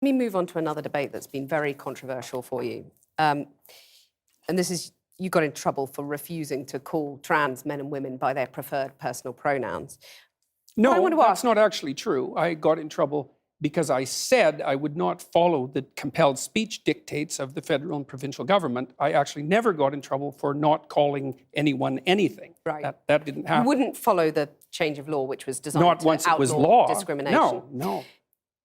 Let me move on to another debate that's been very controversial for you. And this is, you got in trouble for refusing to call trans men and women by their preferred personal pronouns. No, that's not actually true. I got in trouble because I said I would not follow the compelled speech dictates of the federal and provincial government. I actually never got in trouble for not calling anyone anything. Right. That didn't happen. You wouldn't follow the change of law, which was designed not to once it was outlaw law. discrimination. No.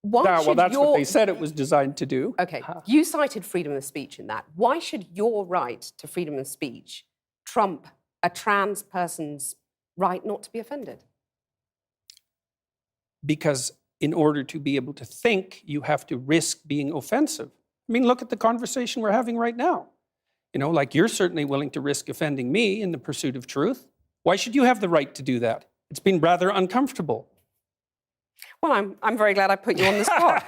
Well, that's what they said it was designed to do. OK, you cited freedom of speech in that. Why should your right to freedom of speech trump a trans person's right not to be offended? Because in order to be able to think, you have to risk being offensive. I mean, look at the conversation we're having right now. You know, like you're certainly willing to risk offending me in the pursuit of truth. Why should you have the right to do that? It's been rather uncomfortable. Well, I'm very glad I put you on the spot.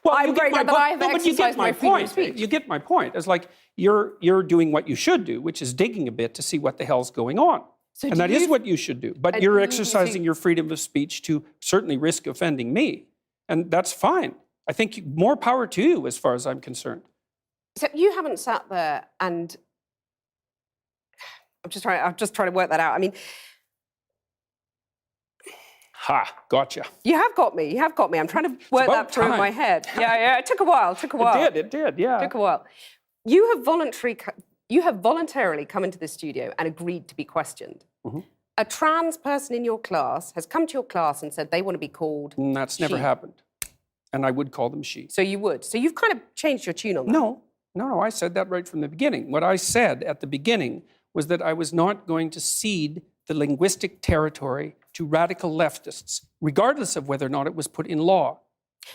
Well, I'm very glad that I have exercised my freedom of speech. You get my point. It's like you're doing what you should do, which is digging a bit to see what the hell's going on. So and that is what you should do. But you're exercising your freedom of speech to certainly risk offending me. And that's fine. I think more power to you as far as I'm concerned. So you haven't sat there and... I'm just trying to work that out. I mean... Ha, gotcha. You have got me. I'm trying to work that through in my head. Yeah, it took a while. It did, yeah. It took a while. You have voluntarily come into the studio and agreed to be questioned. Mm-hmm. A trans person in your class has come to your class and said they want to be called That's never happened. And I would call them she. So you would. So you've kind of changed your tune on that. No, I said that right from the beginning. What I said at the beginning was that I was not going to cede the linguistic territory to radical leftists, regardless of whether or not it was put in law.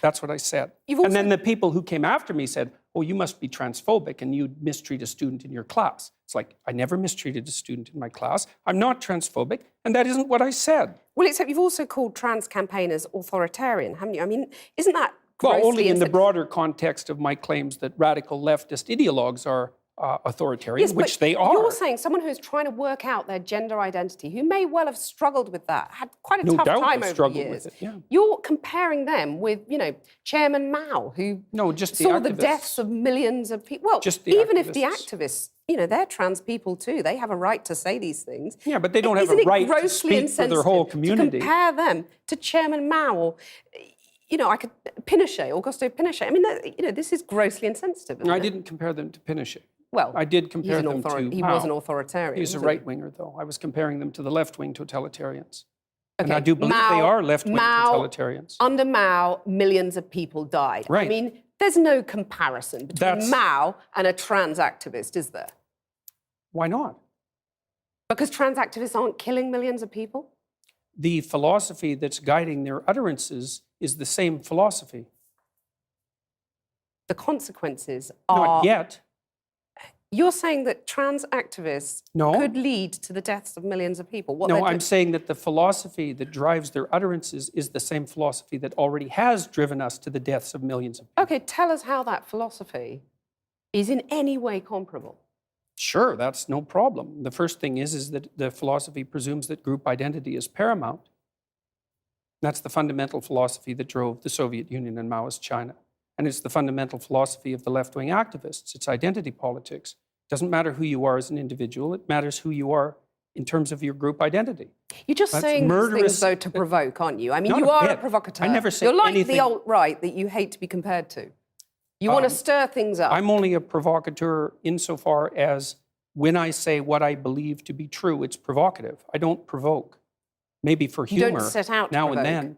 That's what I said. And then the people who came after me said, oh, you must be transphobic and you'd mistreat a student in your class. It's like, I never mistreated a student in my class. I'm not transphobic, and that isn't what I said. Well, except you've also called trans campaigners authoritarian, haven't you? I mean, isn't that grossly... Well, only in the broader context of my claims that radical leftist ideologues are authoritarian, which they are. You're saying someone who's trying to work out their gender identity, who may well have struggled with that, had quite a tough time over the years. With it, yeah. You're comparing them with, you know, Chairman Mao, who saw the deaths of millions of people. Well, even if the activists, you know, they're trans people too. They have a right to say these things. Yeah, but they don't have a right to speak for their whole community. To compare them to Chairman Mao or, you know, Pinochet, Augusto Pinochet. I mean, you know, this is grossly insensitive. I didn't compare them to Pinochet. Well, I did compare them to He was an authoritarian. He's a right-winger, though. I was comparing them to the left-wing totalitarians. Okay. And I do believe they are left-wing totalitarians. Under Mao, millions of people died. Right. I mean, there's no comparison between Mao and a trans activist, is there? Why not? Because trans activists aren't killing millions of people? The philosophy that's guiding their utterances is the same philosophy. The consequences are... Not yet. You're saying that trans activists could lead to the deaths of millions of people? No, I'm saying that the philosophy that drives their utterances is the same philosophy that already has driven us to the deaths of millions of people. OK, tell us how that philosophy is in any way comparable. Sure, that's no problem. The first thing is that the philosophy presumes that group identity is paramount. That's the fundamental philosophy that drove the Soviet Union and Maoist China. And it's the fundamental philosophy of the left-wing activists. It's identity politics. It doesn't matter who you are as an individual. It matters who you are in terms of your group identity. You're just saying these things, though, to provoke, aren't you? I mean, you are a provocateur. I never say anything. You're like anything. the alt-right that you hate to be compared to. You want to stir things up. I'm only a provocateur insofar as when I say what I believe to be true, it's provocative. I don't provoke. Maybe for humor, you don't set out now and then.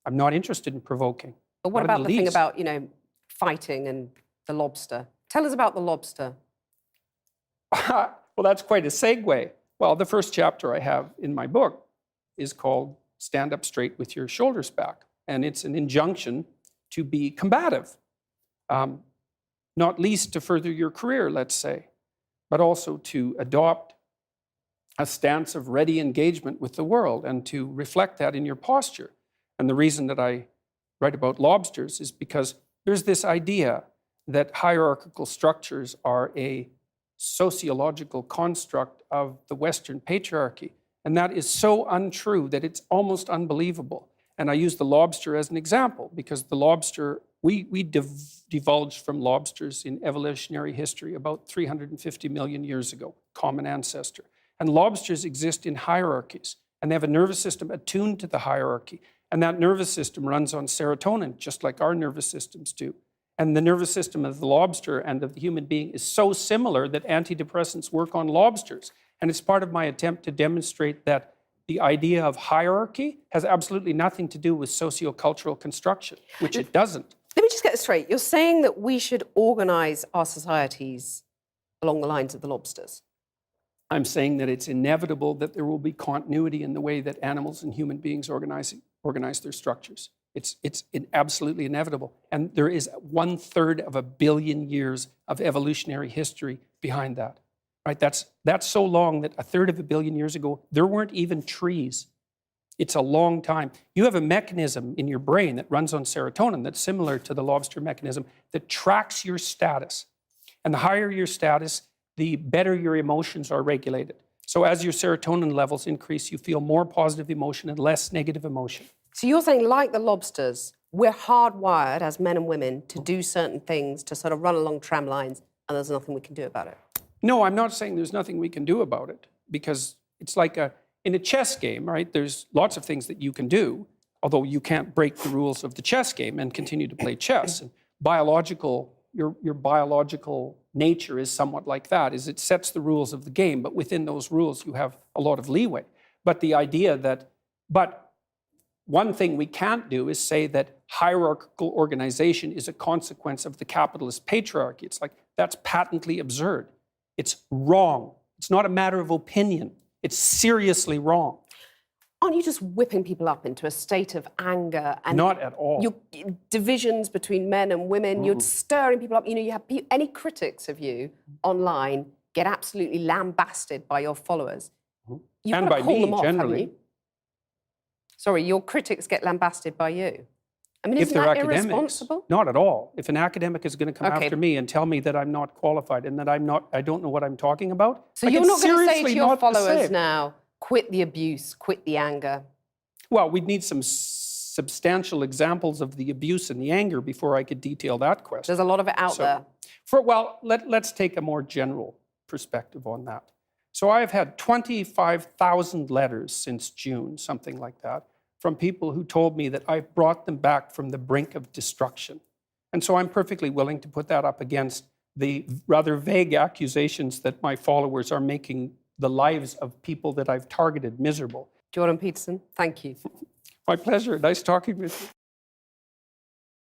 I'm not interested in provoking. But what about the thing about, you know, fighting and the lobster? Tell us about the lobster. Well, that's quite a segue. Well, the first chapter I have in my book is called Stand Up Straight with Your Shoulders Back. And it's an injunction to be combative, not least to further your career, let's say, but also to adopt a stance of ready engagement with the world and to reflect that in your posture. And the reason that I write about lobsters is because there's this idea that hierarchical structures are a sociological construct of the Western patriarchy. And that is so untrue that it's almost unbelievable. And I use the lobster as an example because the lobster We divulged from lobsters in evolutionary history about 350 million years ago, common ancestor. And lobsters exist in hierarchies, and they have a nervous system attuned to the hierarchy. And that nervous system runs on serotonin, just like our nervous systems do. And the nervous system of the lobster and of the human being is so similar that antidepressants work on lobsters. And it's part of my attempt to demonstrate that the idea of hierarchy has absolutely nothing to do with sociocultural construction, which it doesn't. Let me just get this straight. You're saying that we should organise our societies along the lines of the lobsters? I'm saying that it's inevitable that there will be continuity in the way that animals and human beings organize their structures. It's absolutely inevitable. And there is 1/3 of a billion years of evolutionary history behind that. Right? That's so long that 1/3 of a billion years ago, there weren't even trees. It's a long time. You have a mechanism in your brain that runs on serotonin that's similar to the lobster mechanism that tracks your status. And the higher your status, the better your emotions are regulated. So as your serotonin levels increase, you feel more positive emotion and less negative emotion. So you're saying, like the lobsters, we're hardwired as men and women to do certain things, to sort of run along tram lines, and there's nothing we can do about it? No, I'm not saying there's nothing we can do about it, because it's like in a chess game, right? There's lots of things that you can do, although you can't break the rules of the chess game and continue to play chess. And your biological nature is somewhat like that, is it sets the rules of the game, but within those rules you have a lot of leeway. But the idea but one thing we can't do is say that hierarchical organization is a consequence of the capitalist patriarchy. It's like, that's patently absurd. It's wrong. It's not a matter of opinion. It's seriously wrong. Aren't you just whipping people up into a state of anger? And not at all. Divisions between men and women, you're stirring people up. You know, you have any critics of you online get absolutely lambasted by your followers. You've and got to by call me, them off, generally. haven't you? Sorry, your critics get lambasted by you. I mean, If isn't they're that academics, irresponsible? not at all. If an academic is going to come after me and tell me that I'm not qualified and that I don't know what I'm talking about, so you're not going to say to your followers now, quit the abuse, quit the anger? Well, we'd need some substantial examples of the abuse and the anger before I could detail that question. There's a lot of it out there. Let's take a more general perspective on that. So I've had 25,000 letters since June, something like that, from people who told me that I've brought them back from the brink of destruction. And so I'm perfectly willing to put that up against the rather vague accusations that my followers are making the lives of people that I've targeted miserable. Jordan Peterson, thank you. My pleasure. Nice talking with you.